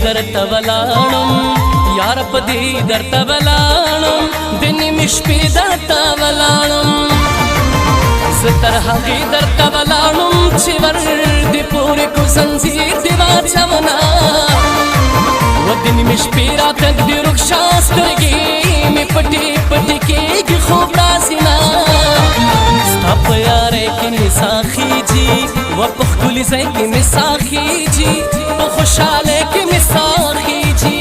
درتولاړم یار په دې درتولاړم د نیمې شپې درتولاړم زه تر هغې درتولاړم چې ور دې پورې کو زنځیر دې واچومه و د نیمې شپې راتګ دې رخصا سترګې مې پټې پټې کېږي خوب راځي نه ستا په یارۍ کې مې ساه خېږي و په ښکلي ځای کې مې ساه خېږي په خوشحالۍ کې مې ساه خېږي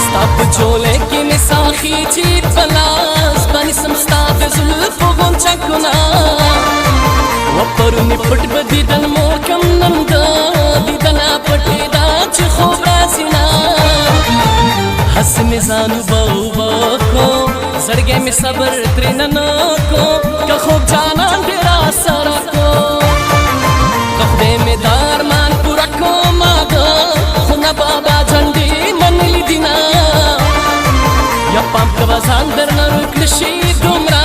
ستا په جولۍ کې مې ساه خېږي په لاس باندې سم ستا د زلفو غونچکونه و پرونې پټ به دیدن مور کم نن د دیدنه پټېده چې خوب راځي نه هسې مې ځان اوبه اوبه کو زړګی مې صبر ترېنه نه کو که خوب جانان دې راسره کو که خدای مې دا ارمان پوره کومه ده خو نه بابا جنډې منلي دي نه یا پام کوه ځان درنه روک نه شي دومره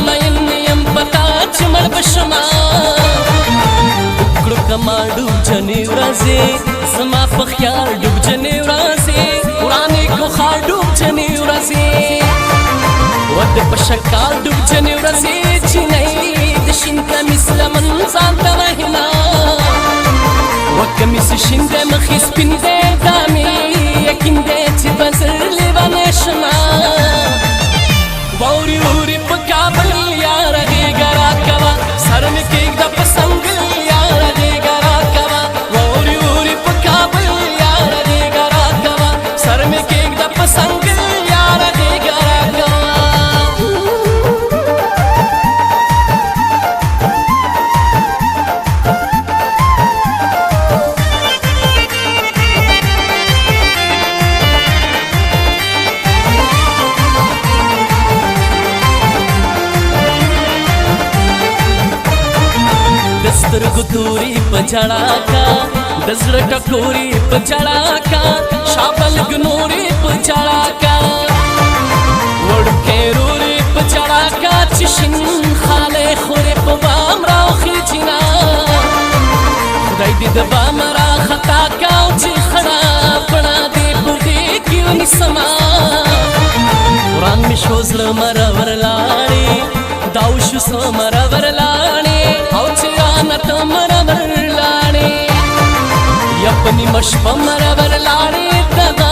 مین یم په تا چې مړ به شمه وکړو که ما ډوبجنې ورځې زما په خیال ډوبجنې ورځې ورانې کو ښار ډوبجنې ورځې و د په شکال ډوبجنې ورځې چینۍ د شین کمیس لمن ځان ته وهینه و کمیس شین دی مخې سپین دی دا مې یقین دی چې به زر لیونی شمه واوري اوري په کابل یاره غېږه راکوه سر مې کېږده په سنګل یاره غېږه راکوه واوري اوري په کابل یاره غېږه راکوه سر مې کېږده په سنګل یاره غېږه راکوه سترګو توري په جړا کا د زړه ټکوري په جړا کا شابل ګنوري په جړا کا وړکې روري په جړا کا چې شین خاله خوري په بام راخېږي نه خدای دې د بام راخطا کا چې خړه پړه دې په دې کې ونیسمه وران مې شو زړه مرور لاړې دا وشو څه مرور لاړې او چې رانه ته مرور لاړې یا په نیمه شپه مرور لاړې دغه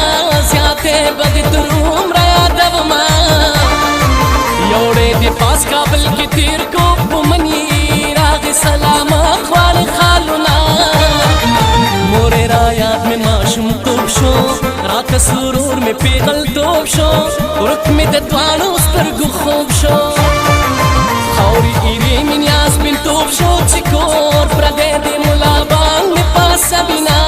زیاتې به دې تر عمره یادومه یوړې دې پاس کابل کې تېر کو په مني راغې سلامه خوارې خالونه مورې را یاد مې ماشومتوب شو راته سرور مې پیغلتوب شو ورک مې د دواړو سترګو خوب شو خاورې ایرې مې نیاز بېلتوب شو چې کور پردی د ملا بانګ مې پاسه بینه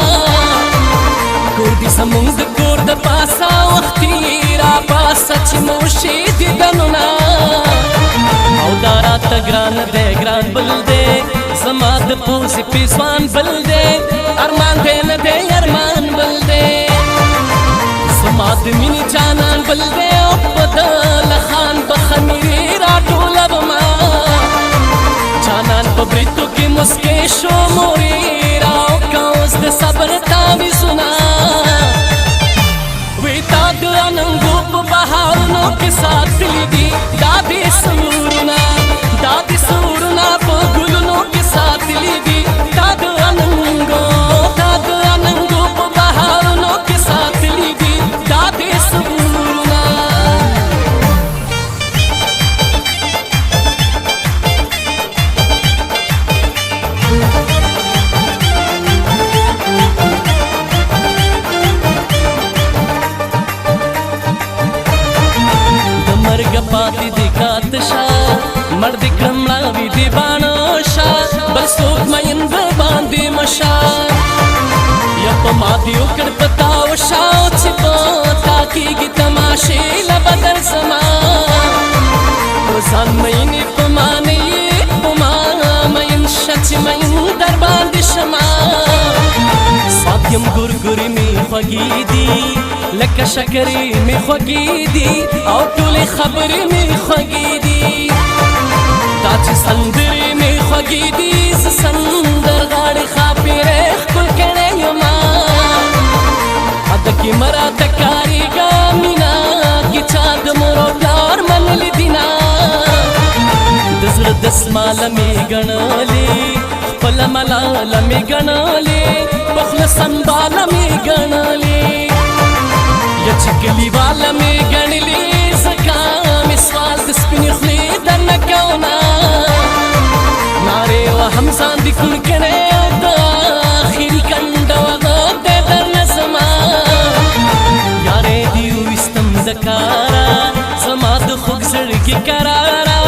کور دې زموږ د کور د پاسه وختي را پاسه چې موشي دیدنونه او دا راته ګران دی ګران بل دی زما د پوزې پیزوان بل دی ارمان دی نه دی ارمان بل دی زما د مینې جانان بل دی او په ده لخان به خمیرې راټولومه جانان په بریتو کې مسکې شو مورې راوکه اوس د صبر تعویضونه وی تا د اننګو په بهارونو کې ساتلي دي دا دې سرورونه دا دې سرورونه په ګلونو کې ساتلي دي دا د اننګو په بهارونو کې ساتلي دي دا دې سرورونه پاتې دې کاته شا مړ دې کړم مړاوي دې باڼه شا بل څوک مین در باندې مشا یا په ما دې وکړ پتا وشا چې په تا کېږي تماشې له بدر زما ځان مینې په ما نه یې په ما مین شه چې مین در باندې شمه ساتیم ګورګورې مې خوږې دي لکه شکرې مې خوږې دي او ټولې خبرې مې خوږې دي دا چې سندرې مې خوږې دي زه سندرغاړې ښاپېرې ښکل کړی یمه ادکې مه راته کارېږه مینه کې چا د مور او پلار منلي دینه د زړه دسماله مې ګڼلې خپله ملاله مې ګڼلې په خوله سنباله مې ګڼلې یا چې کلیواله مې ګڼلې ځکه مې سوال د سپینې خولې درنه کومه نارې وهم ځان دې کوڼ کړی او د اخري کنډه وغږ دی درنه زما یارې دې وویستم د کاره زما د خوږ زړګي قراره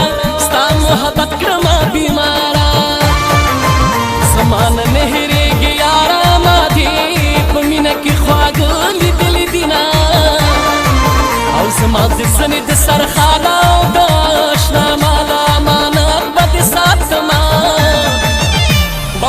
ستا محبت کړمه بیماره زما نه نه هېرېږي یاره ما دې په مینه کې خواږه لیدلي دینه او زما د زنې د سرخاله او د اشنا ماله امانت به دې ساتمه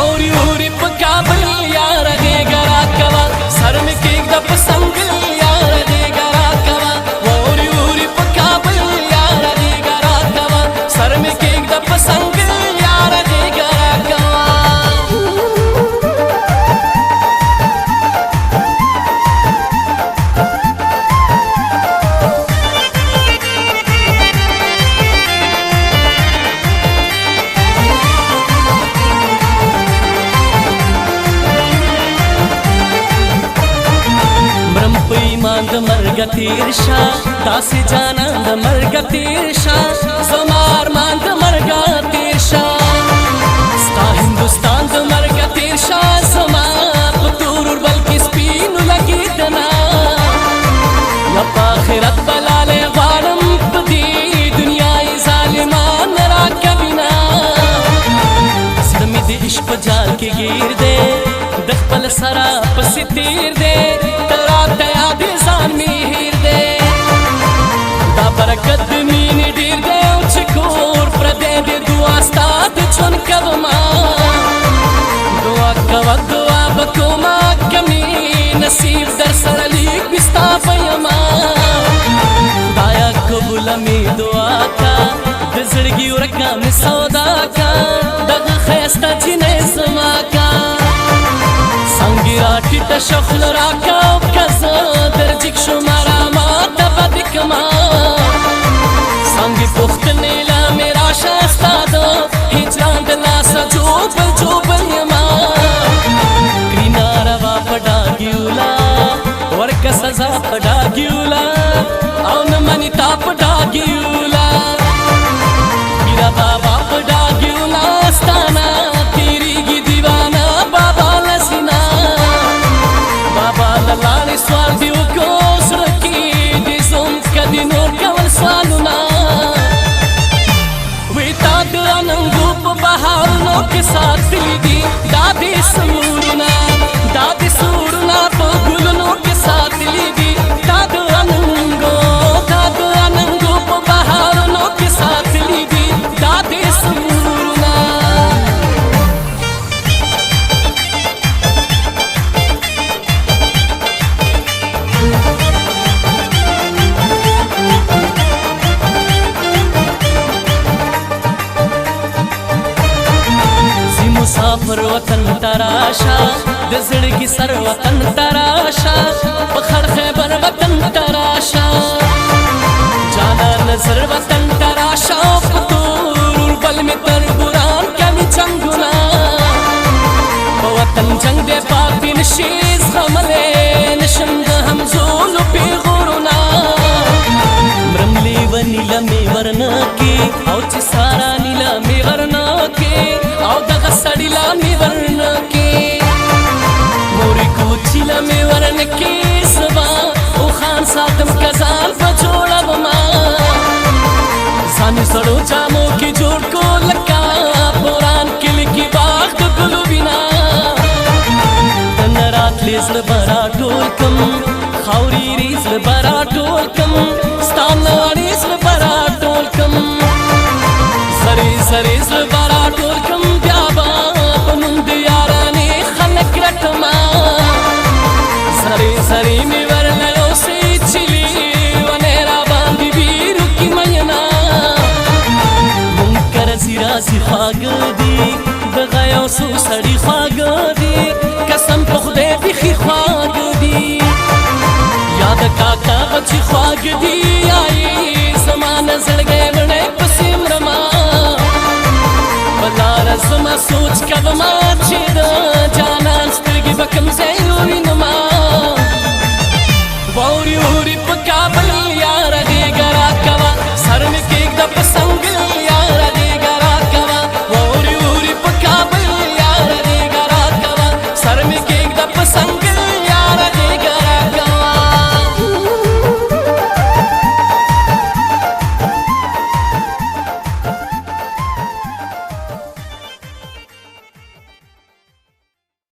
اوري اوري په کابل یاره غېږه راکوه سر مې کېږده په سنګل یاره غېږه راکوه اوري اوري په کابل یاره غېږه راکوه سر مې کېږده په سنګل یاره غېږه راکوه د مرګه تیر شه داسې جانان د مرګه تیر شه زما ارمان د مرګه تیر شه ستا هندوستان د مرګه تیر شه زما په تور اوربل کې سپینو لګېدنه یا په آخرت به لالی غواړم په دې دنیا یې ظالمان راکوینه زړه مې د عشق په جال کې ګیر دی د خپل سره پسې تیر دی ته راته یادې ځان مې هېر دی دا برکت د مینې ډېر دی او چې کور پردی دی دعا ستا د ژوند کومه دعا کوه دعا به کومه که مې نصیب در سره لیک وي ستا به یمه خدایه قبوله مې دعا که د زړګي ورکه مې سودا که دغه ښایسته جینۍ زما که څانګې راټیټه شخله راکه او که زه درجګ شومه راماته به دې کړمه څانګې پوښتنې له مې راشه ستا د هجران د لاسه جوبل جوبل یمه کړي ناروا په ډاګیوله ورکه سزا په ډاګیوله او نه مني تا په ډاګیوله پیره بابا په ډاګیوله ستانه تېرېږي دیوانه بابا له سینه بابا له لاړې سوال دې وکړو زړه کې دې زوم که دې نور کول سوالونه وی تا د اننګو په بهارونو کې ساتلي دي دا دې سورونه دا دې سورونه په ګلونو کې ساتلي دي دا د اننګو په بهارونو کې ساتلي دي دا دې سورونه مسافر وطن تراشا د زړګي سر وطن تراشا په خړ خیبر وطن تراشا جانا نظر وطن تراشا په تور اوربل مې تر بوران کمې جنګونه په وطن جنګ دې پاتې نشي زغملی نشم د همزولو پیغورونه مرم لیوني له مې ورنه کې او چې سارا نیله مې ورنه کې او دغه سړي له مې ورنه کې مورې کوچي له مې ورنه کې سبا او خان ساتم که ځان په جوړومه ځان یې سړو جامو کې جوړ کو لکه پوران کلي کې باغ د ګلو وینا د نه راتلې زړه به راټول کم خاورې زړه به راټول کم ستا نه وړې زړه به راټول کم خواږه دي دغه یو څو سړي خواږه دي قسم په خدای بیخي خواږه دي یا د کاکا بچي خواږه دي یایي زما نه زړګی وړی پسې مرمه په لاره زما سوچ کومه